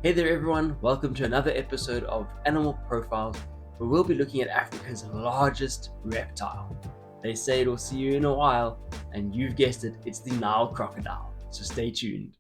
Hey there everyone, welcome to another episode of Animal Profiles, where we'll be looking at Africa's largest reptile. They say it'll see you in a while, and you've guessed it, it's the Nile crocodile, so stay tuned.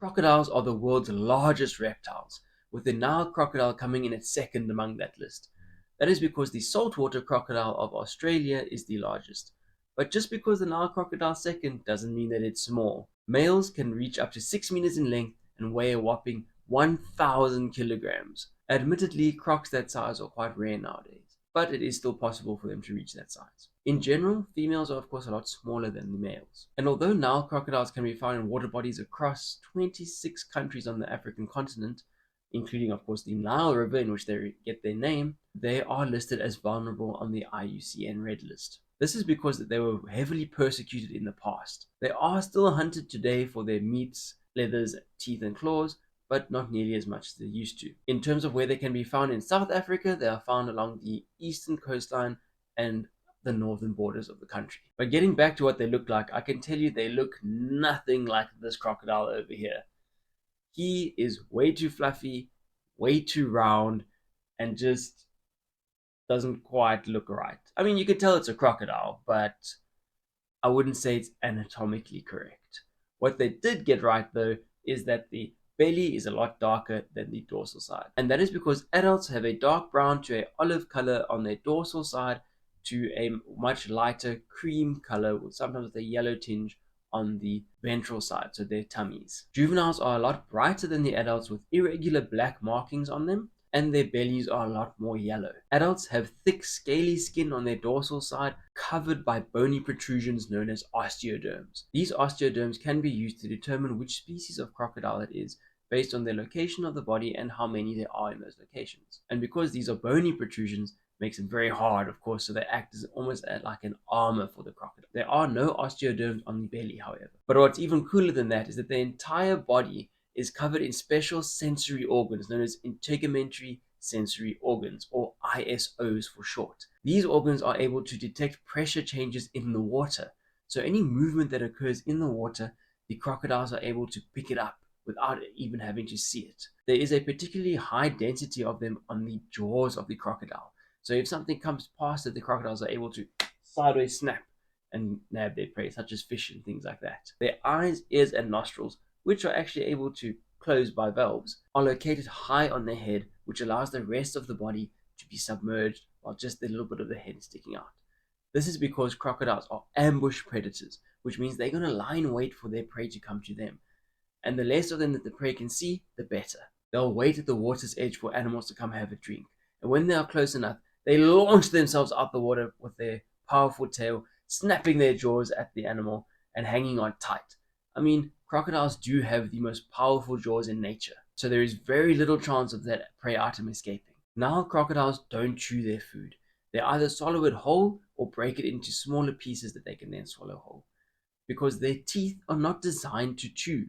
Crocodiles are the world's largest reptiles, with the Nile crocodile coming in at second among that list. That is because the saltwater crocodile of Australia is the largest. But just because the Nile crocodile is second doesn't mean that it's small. Males can reach up to 6 meters in length and weigh a whopping 1,000 kilograms. Admittedly, crocs that size are quite rare nowadays, but it is still possible for them to reach that size. In general, females are of course a lot smaller than the males. And although Nile crocodiles can be found in water bodies across 26 countries on the African continent, including of course the Nile River in which they get their name, they are listed as vulnerable on the IUCN Red List. This is because they were heavily persecuted in the past. They are still hunted today for their meats, leathers, teeth and claws, but not nearly as much as they used to. In terms of where they can be found in South Africa, they are found along the eastern coastline and the northern borders of the country. But getting back to what they look like, I can tell you they look nothing like this crocodile over here. He is way too fluffy, way too round, and just doesn't quite look right. I mean, you can tell it's a crocodile, but I wouldn't say it's anatomically correct. What they did get right, though, is that the belly is a lot darker than the dorsal side. And that is because adults have a dark brown to an olive color on their dorsal side to a much lighter cream color, sometimes with a yellow tinge on the ventral side, so their tummies. Juveniles are a lot brighter than the adults with irregular black markings on them, and their bellies are a lot more yellow. Adults have thick scaly skin on their dorsal side covered by bony protrusions known as osteoderms. These osteoderms can be used to determine which species of crocodile it is based on their location of the body and how many there are in those locations. And because these are bony protrusions, makes them very hard, of course, so they act as almost like an armor for the crocodile. There are no osteoderms on the belly, however. But what's even cooler than that is that the entire body is covered in special sensory organs known as integumentary sensory organs, or ISOs for short. These organs are able to detect pressure changes in the water. So any movement that occurs in the water, the crocodiles are able to pick it up without even having to see it. There is a particularly high density of them on the jaws of the crocodile. So if something comes past it, the crocodiles are able to sideways snap and nab their prey, such as fish and things like that. Their eyes, ears, and nostrils, which are actually able to close by valves, are located high on their head, which allows the rest of the body to be submerged while just the little bit of the head sticking out. This is because crocodiles are ambush predators, which means they're going to lie in wait for their prey to come to them. And the less of them that the prey can see, the better. They'll wait at the water's edge for animals to come have a drink. And when they are close enough, they launch themselves out the water with their powerful tail, snapping their jaws at the animal and hanging on tight. I mean, crocodiles do have the most powerful jaws in nature, so there is very little chance of that prey item escaping. Nile crocodiles don't chew their food. They either swallow it whole or break it into smaller pieces that they can then swallow whole. Because their teeth are not designed to chew.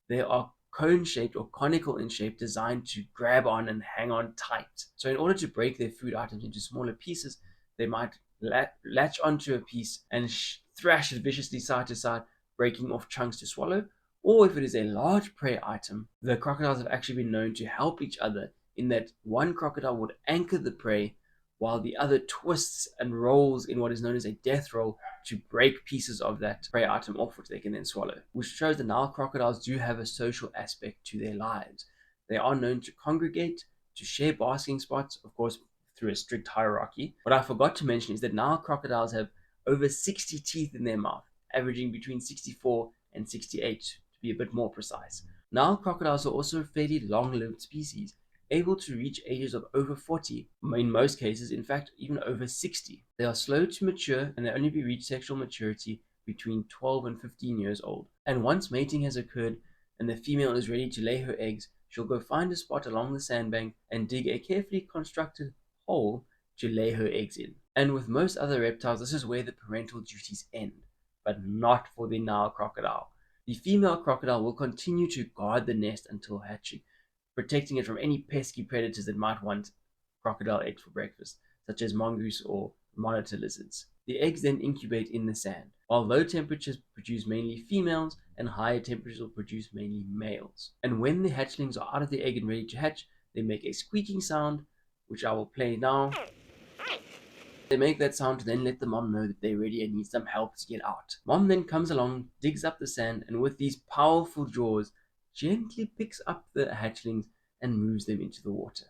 They are cone-shaped or conical in shape, designed to grab on and hang on tight. So in order to break their food items into smaller pieces, they might latch onto a piece and thrash it viciously side to side, breaking off chunks to swallow. Or if it is a large prey item, the crocodiles have actually been known to help each other in that one crocodile would anchor the prey while the other twists and rolls in what is known as a death roll to break pieces of that prey item off, which they can then swallow, which shows the Nile crocodiles do have a social aspect to their lives. They are known to congregate, to share basking spots, of course, through a strict hierarchy. What I forgot to mention is that Nile crocodiles have over 60 teeth in their mouth, averaging between 64 and 68, to be a bit more precise. Nile crocodiles are also a fairly long-lived species, able to reach ages of over 40, in most cases, in fact, even over 60. They are slow to mature and they only reach sexual maturity between 12 and 15 years old. And once mating has occurred and the female is ready to lay her eggs, she'll go find a spot along the sandbank and dig a carefully constructed hole to lay her eggs in. And with most other reptiles, this is where the parental duties end, but not for the Nile crocodile. The female crocodile will continue to guard the nest until hatching, protecting it from any pesky predators that might want crocodile eggs for breakfast, such as mongoose or monitor lizards. The eggs then incubate in the sand, while low temperatures produce mainly females and higher temperatures will produce mainly males. And when the hatchlings are out of the egg and ready to hatch, they make a squeaking sound, which I will play now. They make that sound to then let the mom know that they're ready and need some help to get out. Mom then comes along, digs up the sand, and with these powerful jaws, gently picks up the hatchlings and moves them into the water.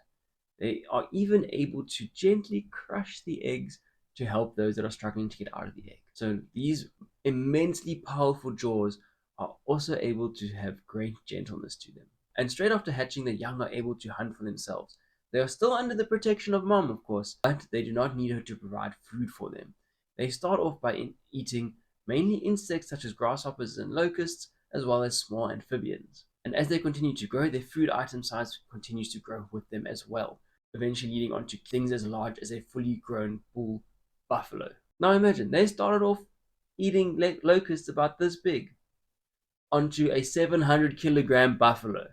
They are even able to gently crush the eggs to help those that are struggling to get out of the egg. So these immensely powerful jaws are also able to have great gentleness to them. And straight after hatching, the young are able to hunt for themselves. They are still under the protection of mom, of course, but they do not need her to provide food for them. They start off by eating mainly insects such as grasshoppers and locusts, as well as small amphibians. And as they continue to grow, their food item size continues to grow with them as well, eventually leading on to things as large as a fully grown bull buffalo. Now imagine, they started off eating locusts about this big, onto a 700 kilogram buffalo.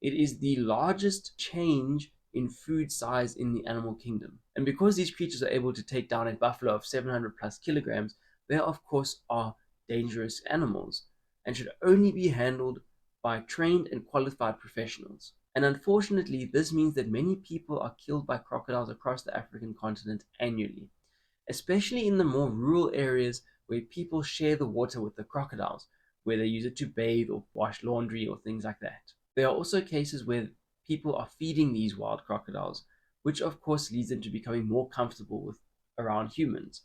It is the largest change in food size in the animal kingdom. And because these creatures are able to take down a buffalo of 700 plus kilograms, they of course are dangerous animals and should only be handled by trained and qualified professionals. And unfortunately, this means that many people are killed by crocodiles across the African continent annually, especially in the more rural areas where people share the water with the crocodiles, where they use it to bathe or wash laundry or things like that. There are also cases where people are feeding these wild crocodiles, which of course leads them to becoming more comfortable with around humans.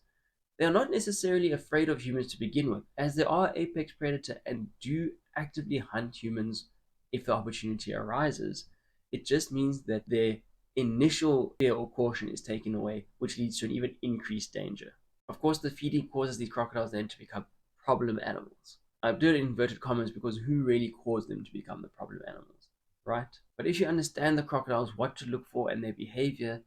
They are not necessarily afraid of humans to begin with, as they are apex predator and do actively hunt humans if the opportunity arises. It just means that their initial fear or caution is taken away, which leads to an even increased danger. Of course, the feeding causes these crocodiles then to become problem animals. I do it in inverted commas because who really caused them to become the problem animals, right? But if you understand the crocodiles, what to look for, and their behavior,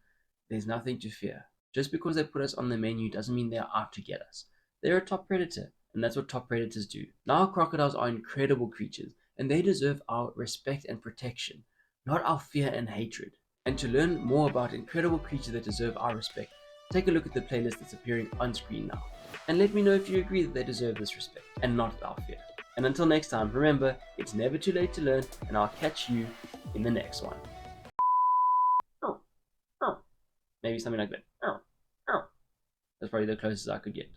there's nothing to fear. Just because they put us on the menu doesn't mean they're out to get us. They're a top predator, and that's what top predators do. Now, crocodiles are incredible creatures, and they deserve our respect and protection, not our fear and hatred. And to learn more about incredible creatures that deserve our respect, take a look at the playlist that's appearing on screen now. And let me know if you agree that they deserve this respect, and not our fear. And until next time, remember, it's never too late to learn, and I'll catch you in the next one. Oh, oh. Maybe something like that. Oh, oh. That's probably the closest I could get.